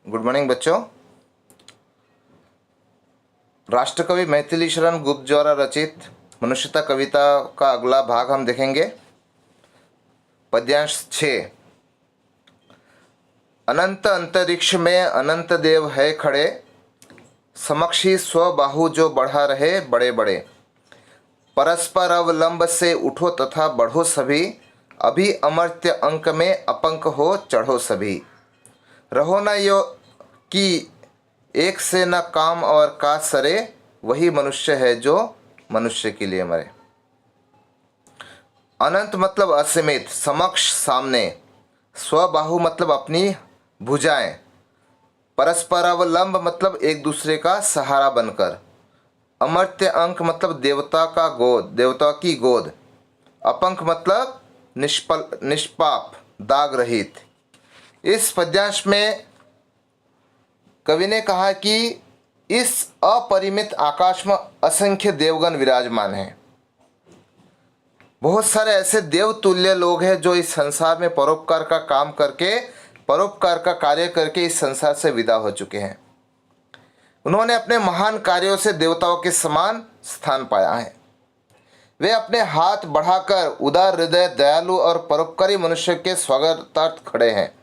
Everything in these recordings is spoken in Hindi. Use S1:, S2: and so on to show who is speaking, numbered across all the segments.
S1: गुड मॉर्निंग बच्चों। राष्ट्रकवि मैथिली शरण गुप्त द्वारा रचित मनुष्यता कविता का अगला भाग हम देखेंगे। पद्यांश 6। अनंत अंतरिक्ष में अनंत देव है खड़े, समक्षी स्वबाहु जो बढ़ा रहे बड़े बड़े। परस्पर अवलंब से उठो तथा बढ़ो सभी, अभी अमर्त्य अंक में अपंक हो चढ़ो सभी। रहो न यो कि एक से न काम और काज सरे, वही मनुष्य है जो मनुष्य के लिए मरे। अनंत मतलब असीमित, समक्ष सामने, स्वबाहु मतलब अपनी भुजाएं, परस्पर अवलंब मतलब एक दूसरे का सहारा बनकर, अमर्त्य अंक मतलब देवता का गोद, देवता की गोद, अपंक मतलब निष्पाप दाग रहित। इस पद्यांश में कवि ने कहा कि इस अपरिमित आकाश में असंख्य देवगण विराजमान हैं। बहुत सारे ऐसे देवतुल्य लोग हैं जो इस संसार में परोपकार का काम करके, परोपकार का कार्य करके इस संसार से विदा हो चुके हैं। उन्होंने अपने महान कार्यों से देवताओं के समान स्थान पाया है। वे अपने हाथ बढ़ाकर उदार हृदय, दयालु और परोपकारी मनुष्य के स्वागतार्थ खड़े हैं।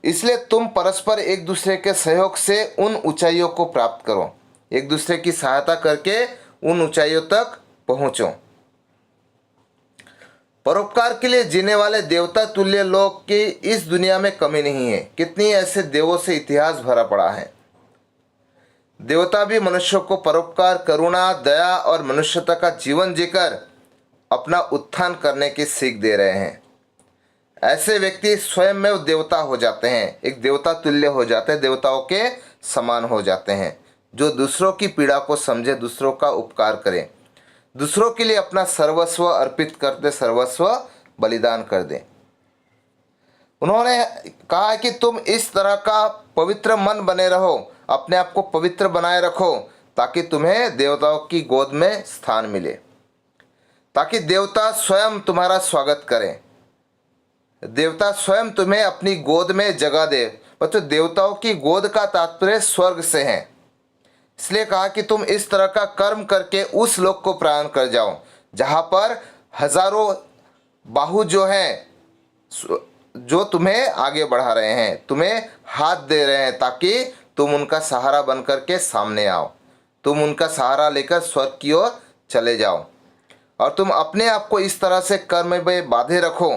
S1: इसलिए तुम परस्पर एक दूसरे के सहयोग से उन ऊंचाइयों को प्राप्त करो, एक दूसरे की सहायता करके उन ऊंचाइयों तक पहुंचो। परोपकार के लिए जीने वाले देवता तुल्य लोग की इस दुनिया में कमी नहीं है। कितनी ऐसे देवों से इतिहास भरा पड़ा है। देवता भी मनुष्यों को परोपकार, करुणा, दया और मनुष्यता का जीवन जीकर अपना उत्थान करने की सीख दे रहे हैं। ऐसे व्यक्ति स्वयं में देवता हो जाते हैं, एक देवता तुल्य हो जाते हैं, देवताओं के समान हो जाते हैं, जो दूसरों की पीड़ा को समझे, दूसरों का उपकार करें, दूसरों के लिए अपना सर्वस्व अर्पित कर दे, सर्वस्व बलिदान कर दें। उन्होंने कहा कि तुम इस तरह का पवित्र मन बने रहो, अपने आप को पवित्र बनाए रखो, ताकि तुम्हें देवताओं की गोद में स्थान मिले, ताकि देवता स्वयं तुम्हारा स्वागत करें, देवता स्वयं तुम्हें अपनी गोद में जगह दे। बच्चों, देवताओं की गोद का तात्पर्य स्वर्ग से है। इसलिए कहा कि तुम इस तरह का कर्म करके उस लोक को प्राप्त कर जाओ जहां पर हजारों बाहु जो हैं, जो तुम्हें आगे बढ़ा रहे हैं, तुम्हें हाथ दे रहे हैं, ताकि तुम उनका सहारा बन करके सामने आओ, तुम उनका सहारा लेकर स्वर्ग की ओर चले जाओ। और तुम अपने आप को इस तरह से कर्म में बांधे रखो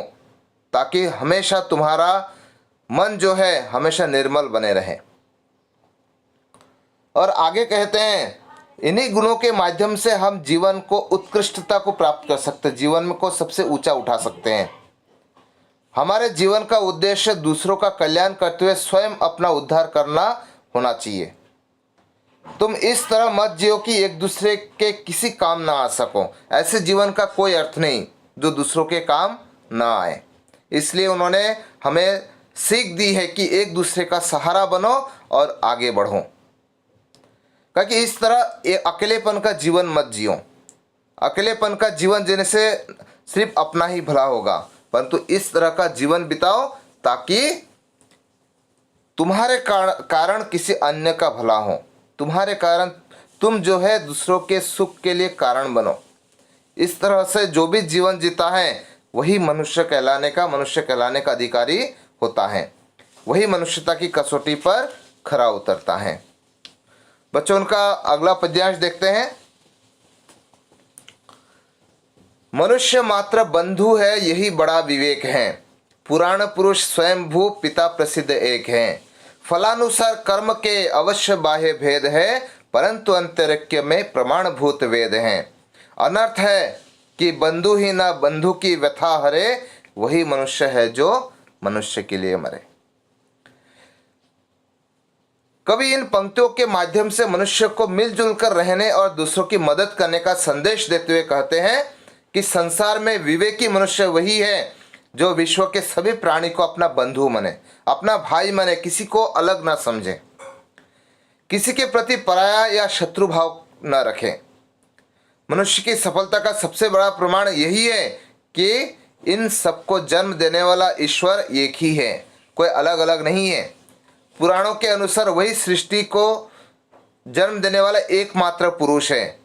S1: ताकि हमेशा तुम्हारा मन जो है हमेशा निर्मल बने रहे। और आगे कहते हैं, इन्हीं गुणों के माध्यम से हम जीवन को उत्कृष्टता को प्राप्त कर सकते हैं, जीवन को सबसे ऊंचा उठा सकते हैं। हमारे जीवन का उद्देश्य दूसरों का कल्याण करते हुए स्वयं अपना उद्धार करना होना चाहिए। तुम इस तरह मत जियो कि एक दूसरे के किसी काम ना आ सको। ऐसे जीवन का कोई अर्थ नहीं जो दूसरों के काम ना आए। इसलिए उन्होंने हमें सीख दी है कि एक दूसरे का सहारा बनो और आगे बढ़ो। क्योंकि इस तरह अकेलेपन का जीवन मत जियो। अकेलेपन का जीवन जीने से सिर्फ अपना ही भला होगा, परंतु इस तरह का जीवन बिताओ ताकि तुम्हारे कारण किसी अन्य का भला हो, तुम्हारे कारण तुम जो है दूसरों के सुख के लिए कारण बनो। इस तरह से जो भी जीवन जीता है वही मनुष्य कहलाने का अधिकारी होता है, वही मनुष्यता की कसौटी पर खरा उतरता है। बच्चों, उनका अगला पद्यांश देखते हैं। मनुष्य मात्र बंधु है, यही बड़ा विवेक है। पुराण पुरुष स्वयं भू पिता प्रसिद्ध एक है। फलानुसार कर्म के अवश्य बाह्य भेद है, परंतु अंतरिक्ष में प्रमाणभूत वेद हैं। अनर्थ है कि बंधु ही ना बंधु की व्यथा हरे, वही मनुष्य है जो मनुष्य के लिए मरे। कवि इन पंक्तियों के माध्यम से मनुष्य को मिलजुल कर रहने और दूसरों की मदद करने का संदेश देते हुए कहते हैं कि संसार में विवेकी मनुष्य वही है जो विश्व के सभी प्राणी को अपना बंधु माने, अपना भाई माने, किसी को अलग ना समझे, किसी के प्रति पराया या शत्रु भाव न रखे। मनुष्य की सफलता का सबसे बड़ा प्रमाण यही है कि इन सबको जन्म देने वाला ईश्वर एक ही है, कोई अलग अलग नहीं है। पुराणों के अनुसार वही सृष्टि को जन्म देने वाला एकमात्र पुरुष है,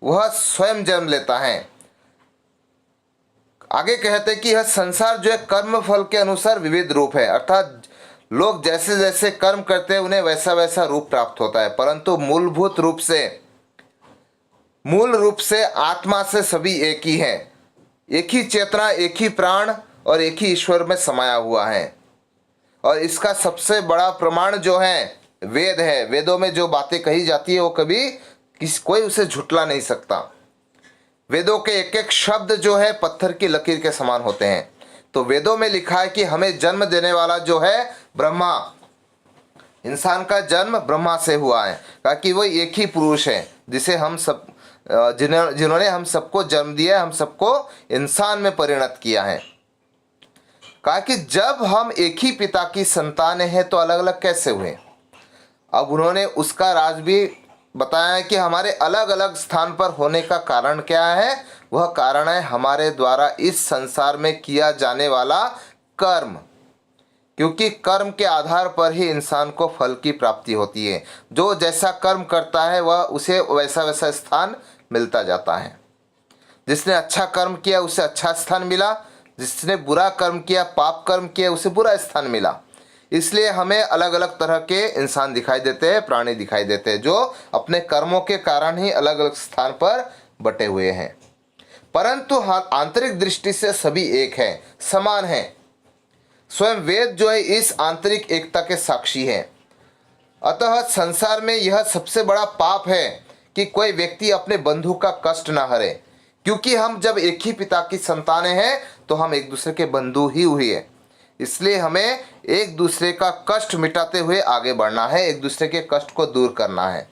S1: वह स्वयं जन्म लेता है। आगे कहते हैं कि यह संसार जो है कर्म फल के अनुसार विविध रूप है, अर्थात लोग जैसे जैसे कर्म करते हैं उन्हें वैसा वैसा रूप प्राप्त होता है, परंतु मूल रूप से आत्मा से सभी एक ही है। एक ही चेतना, एक ही प्राण और एक ही ईश्वर में समाया हुआ है। और इसका सबसे बड़ा प्रमाण जो है वेद है। वेदों में जो बातें कही जाती है वो कभी कोई उसे झुटला नहीं सकता। वेदों के एक एक शब्द जो है पत्थर की लकीर के समान होते हैं। तो वेदों में लिखा है कि हमें जन्म देने वाला जो है ब्रह्मा, इंसान का जन्म ब्रह्मा से हुआ है, ताकि वो एक ही पुरुष है जिसे हम सब जिन्होंने हम सबको जन्म दिया, हम सबको इंसान में परिणत किया है। कहा कि जब हम एक ही पिता की संतान हैं तो अलग अलग कैसे हुए। अब उन्होंने उसका राज भी बताया है कि हमारे अलग अलग स्थान पर होने का कारण क्या है। वह कारण है हमारे द्वारा इस संसार में किया जाने वाला कर्म, क्योंकि कर्म के आधार पर ही इंसान को फल की प्राप्ति होती है। जो जैसा कर्म करता है वह उसे वैसा वैसा स्थान मिलता जाता है। जिसने अच्छा कर्म किया उसे अच्छा स्थान मिला, जिसने बुरा कर्म किया, पाप कर्म किया, उसे बुरा स्थान मिला। इसलिए हमें अलग अलग तरह के इंसान दिखाई देते हैं, प्राणी दिखाई देते हैं, जो अपने कर्मों के कारण ही अलग अलग स्थान पर बटे हुए हैं। परंतु आंतरिक दृष्टि से सभी एक है, समान है। स्वयं वेद जो है इस आंतरिक एकता के साक्षी है। अतः संसार में यह सबसे बड़ा पाप है कि कोई व्यक्ति अपने बंधु का कष्ट न हरे, क्योंकि हम जब एक ही पिता की संतानें हैं तो हम एक दूसरे के बंधु ही हुए। इसलिए हमें एक दूसरे का कष्ट मिटाते हुए आगे बढ़ना है, एक दूसरे के कष्ट को दूर करना है।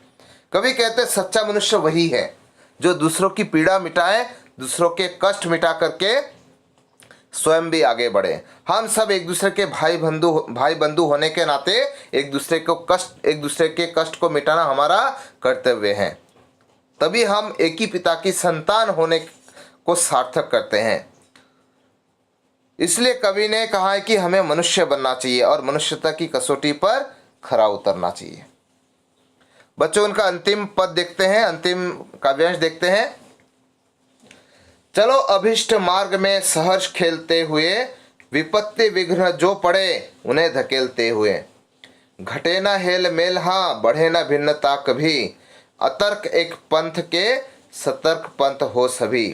S1: कभी कहते सच्चा मनुष्य वही है जो दूसरों की पीड़ा मिटाए, दूसरों के कष्ट मिटा करके स्वयं भी आगे बढ़े। हम सब एक दूसरे के भाई बंधु होने के नाते एक दूसरे के कष्ट को मिटाना हमारा कर्तव्य है। तभी हम एक ही पिता की संतान होने को सार्थक करते हैं। इसलिए कवि ने कहा है कि हमें मनुष्य बनना चाहिए और मनुष्यता की कसौटी पर खरा उतरना चाहिए। बच्चों, उनका अंतिम पद देखते हैं, अंतिम काव्यांश देखते हैं। चलो अभिष्ट मार्ग में सहर्ष खेलते हुए, विपत्ति विघ्न जो पड़े उन्हें धकेलते हुए। घटे ना हेल मेल, हाँ बढ़े ना भिन्नता कभी, अतर्क एक पंथ के सतर्क पंथ हो सभी।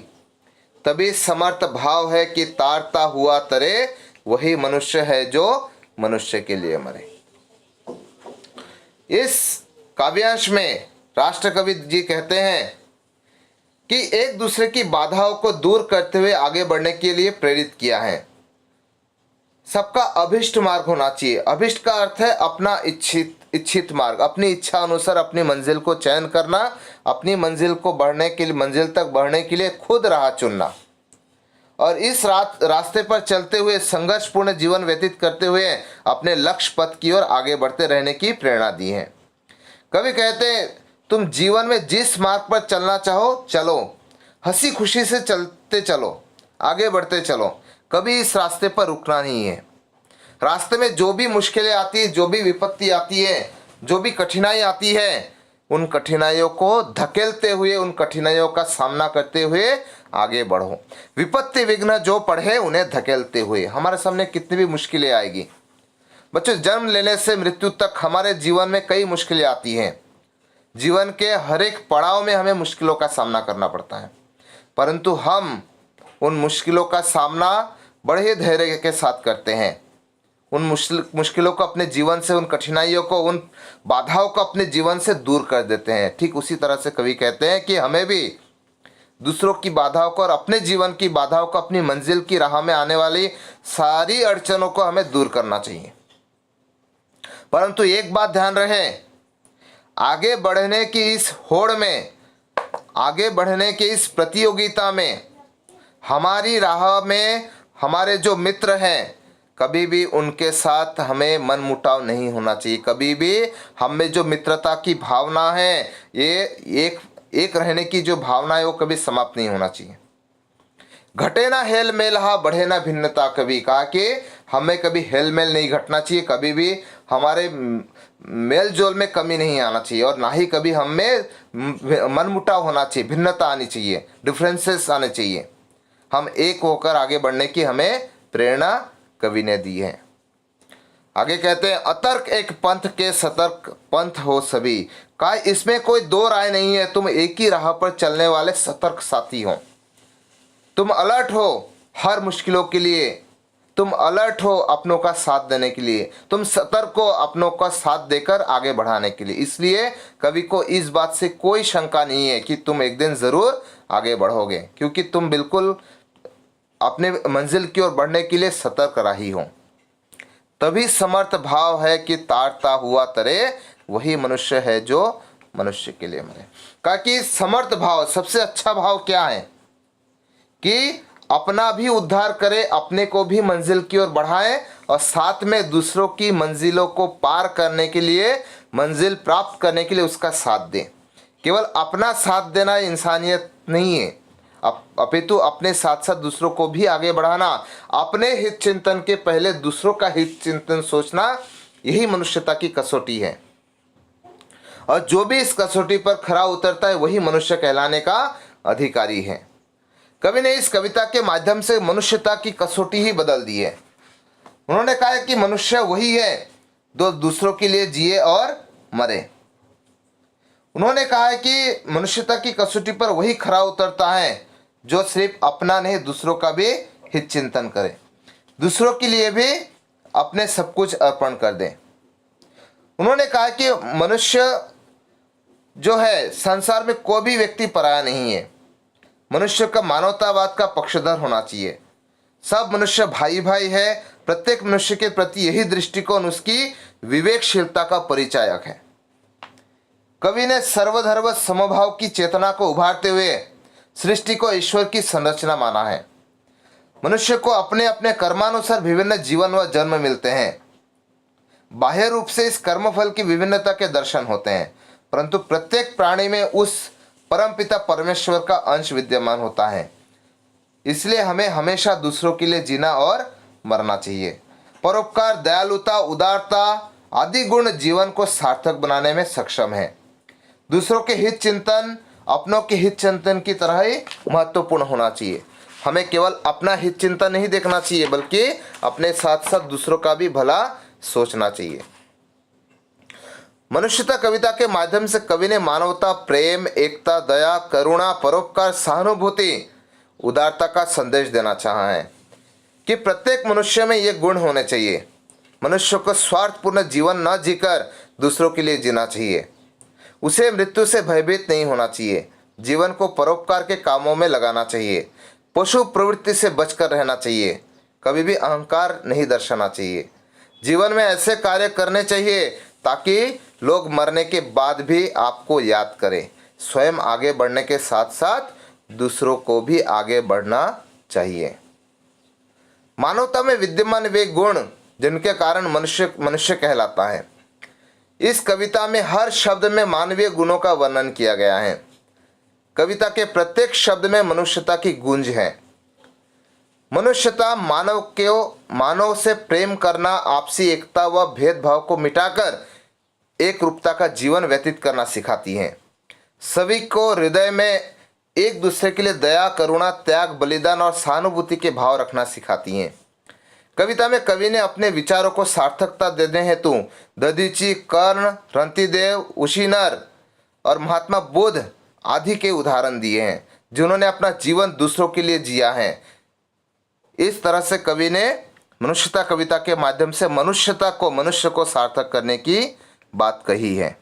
S1: तभी समर्थ भाव है कि तारता हुआ तरे, वही मनुष्य है जो मनुष्य के लिए मरे। इस काव्यांश में राष्ट्र कवि जी कहते हैं कि एक दूसरे की बाधाओं को दूर करते हुए आगे बढ़ने के लिए प्रेरित किया है। सबका अभिष्ट मार्ग होना चाहिए। अभिष्ट का अर्थ है अपना इच्छित मार्ग, अपनी इच्छा अनुसार अपनी मंजिल को चयन करना, अपनी मंजिल तक बढ़ने के लिए खुद राह चुनना और इस रास्ते पर चलते हुए संघर्षपूर्ण जीवन व्यतीत करते हुए अपने लक्ष्य पथ की ओर आगे बढ़ते रहने की प्रेरणा दी है। कवि कहते हैं तुम जीवन में जिस मार्ग पर चलना चाहो चलो, हंसी खुशी से चलते चलो, आगे बढ़ते चलो, कभी इस रास्ते पर रुकना नहीं है। रास्ते में जो भी मुश्किलें आती है, जो भी विपत्ति आती है, जो भी कठिनाई आती है, उन कठिनाइयों को धकेलते हुए, उन कठिनाइयों का सामना करते हुए आगे बढ़ो। विपत्ति विघ्न जो पड़े उन्हें धकेलते हुए। हमारे सामने कितनी भी मुश्किलें आएगी बच्चों, जन्म लेने से मृत्यु तक हमारे जीवन में कई मुश्किलें आती हैं। जीवन के हर एक पड़ाव में हमें मुश्किलों का सामना करना पड़ता है, परंतु हम उन मुश्किलों का सामना बड़े धैर्य के साथ करते हैं। उन मुश्किलों को अपने जीवन से, उन कठिनाइयों को, उन बाधाओं को अपने जीवन से दूर कर देते हैं। ठीक उसी तरह से कवि कहते हैं कि हमें भी दूसरों की बाधाओं को और अपने जीवन की बाधाओं को, अपनी मंजिल की राह में आने वाली सारी अड़चनों को हमें दूर करना चाहिए। परंतु एक बात ध्यान रहे, आगे बढ़ने की इस होड़ में, आगे बढ़ने की इस प्रतियोगिता में, हमारी राह में हमारे जो मित्र हैं, कभी भी उनके साथ हमें मनमुटाव नहीं होना चाहिए। कभी भी हम में जो मित्रता की भावना है, ये एक रहने की जो भावना है, वो कभी समाप्त नहीं होना चाहिए। घटे ना हेल मेल, हा बढ़े ना भिन्नता कभी। कहा कि हमें कभी हेल मेल नहीं घटना चाहिए, कभी भी हमारे मेल जोल में कमी नहीं आना चाहिए, और ना ही कभी हमें मनमुटाव होना चाहिए, भिन्नता आनी चाहिए, डिफरेंसेस आने चाहिए। हम एक होकर आगे बढ़ने की हमें प्रेरणा कवि ने दी है। आगे कहते हैं, अतर्क एक पंथ के सतर्क पंथ हो सभी, का इसमें कोई दो राय नहीं है, तुम एक ही राह पर चलने वाले सतर्क साथी हो। तुम अलर्ट हो हर मुश्किलों के लिए, तुम अलर्ट हो अपनों का साथ देने के लिए, तुम सतर्क हो अपनों का साथ देकर आगे बढ़ाने के लिए। इसलिए कवि को इस बात से कोई शंका नहीं है कि तुम एक दिन ज़रूर आगे बढ़ोगे, क्योंकि तुम बिल्कुल अपने मंजिल की ओर बढ़ने के लिए सतर्क राही हो। तभी समर्थ भाव है कि तारता हुआ तरे, वही मनुष्य है जो मनुष्य के लिए मरे। कहा कि समर्थ भाव, सबसे अच्छा भाव क्या है कि अपना भी उद्धार करे, अपने को भी मंजिल की ओर बढ़ाए, और साथ में दूसरों की मंजिलों को पार करने के लिए, मंजिल प्राप्त करने के लिए उसका साथ दे। केवल अपना साथ देना इंसानियत नहीं है, अपितु अपने साथ साथ दूसरों को भी आगे बढ़ाना, अपने हित चिंतन के पहले दूसरों का हित चिंतन सोचना, यही मनुष्यता की कसौटी है। और जो भी इस कसौटी पर खरा उतरता है वही मनुष्य कहलाने का अधिकारी है। कवि ने इस कविता के माध्यम से मनुष्यता की कसौटी ही बदल दी है। उन्होंने कहा है कि मनुष्य वही है जो दूसरों के लिए जिए और मरे। उन्होंने कहा है कि मनुष्यता की कसौटी पर वही खरा उतरता है जो सिर्फ अपना नहीं, दूसरों का भी हित चिंतन करे, दूसरों के लिए भी अपने सब कुछ अर्पण कर दे। उन्होंने कहा कि मनुष्य जो है, संसार में कोई भी व्यक्ति पराया नहीं है। मनुष्य का मानवतावाद का पक्षधर होना चाहिए। सब मनुष्य भाई भाई है। प्रत्येक मनुष्य के प्रति यही दृष्टिकोण उसकी विवेकशीलता का परिचायक है। कवि ने सर्वधर्म समभाव की चेतना को उभारते हुए सृष्टि को ईश्वर की संरचना माना है। मनुष्य को अपने अपने कर्मानुसार विभिन्न जीवन व जन्म मिलते हैं। बाह्य रूप से इस कर्मफल की विभिन्नता के दर्शन होते हैं, परंतु प्रत्येक प्राणी में उस परमपिता परमेश्वर का अंश विद्यमान होता है। इसलिए हमें हमेशा दूसरों के लिए जीना और मरना चाहिए। परोपकार, दयालुता, उदारता आदि गुण जीवन को सार्थक बनाने में सक्षम है। दूसरों के हित चिंतन अपनों के हित चिंतन की तरह ही महत्वपूर्ण होना चाहिए। हमें केवल अपना हित चिंतन नहीं देखना चाहिए, बल्कि अपने साथ साथ दूसरों का भी भला सोचना चाहिए। मनुष्यता कविता के माध्यम से कवि ने मानवता, प्रेम, एकता, दया, करुणा, परोपकार, सहानुभूति, उदारता का संदेश देना चाहा है कि प्रत्येक मनुष्य में ये गुण होने चाहिए। मनुष्य को स्वार्थपूर्ण जीवन न जीकर दूसरों के लिए जीना चाहिए। उसे मृत्यु से भयभीत नहीं होना चाहिए। जीवन को परोपकार के कामों में लगाना चाहिए। पशु प्रवृत्ति से बचकर रहना चाहिए। कभी भी अहंकार नहीं दर्शाना चाहिए। जीवन में ऐसे कार्य करने चाहिए ताकि लोग मरने के बाद भी आपको याद करें। स्वयं आगे बढ़ने के साथ साथ दूसरों को भी आगे बढ़ना चाहिए। मानवता में विद्यमान वे गुण जिनके कारण मनुष्य मनुष्य कहलाता है। इस कविता में हर शब्द में मानवीय गुणों का वर्णन किया गया है। कविता के प्रत्येक शब्द में मनुष्यता की गूंज है। मनुष्यता मानव से प्रेम करना, आपसी एकता व भेदभाव को मिटाकर एक रूपता का जीवन व्यतीत करना सिखाती है। सभी को हृदय में एक दूसरे के लिए दया, करुणा, त्याग, बलिदान और सहानुभूति के भाव रखना सिखाती हैं। कविता में कवि ने अपने विचारों को सार्थकता देने हेतु दधीची, कर्ण, रंतिदेव, उशीनर और महात्मा बुद्ध आदि के उदाहरण दिए हैं, जिन्होंने अपना जीवन दूसरों के लिए जिया है। इस तरह से कवि ने मनुष्यता कविता के माध्यम से मनुष्य को सार्थक करने की बात कही है।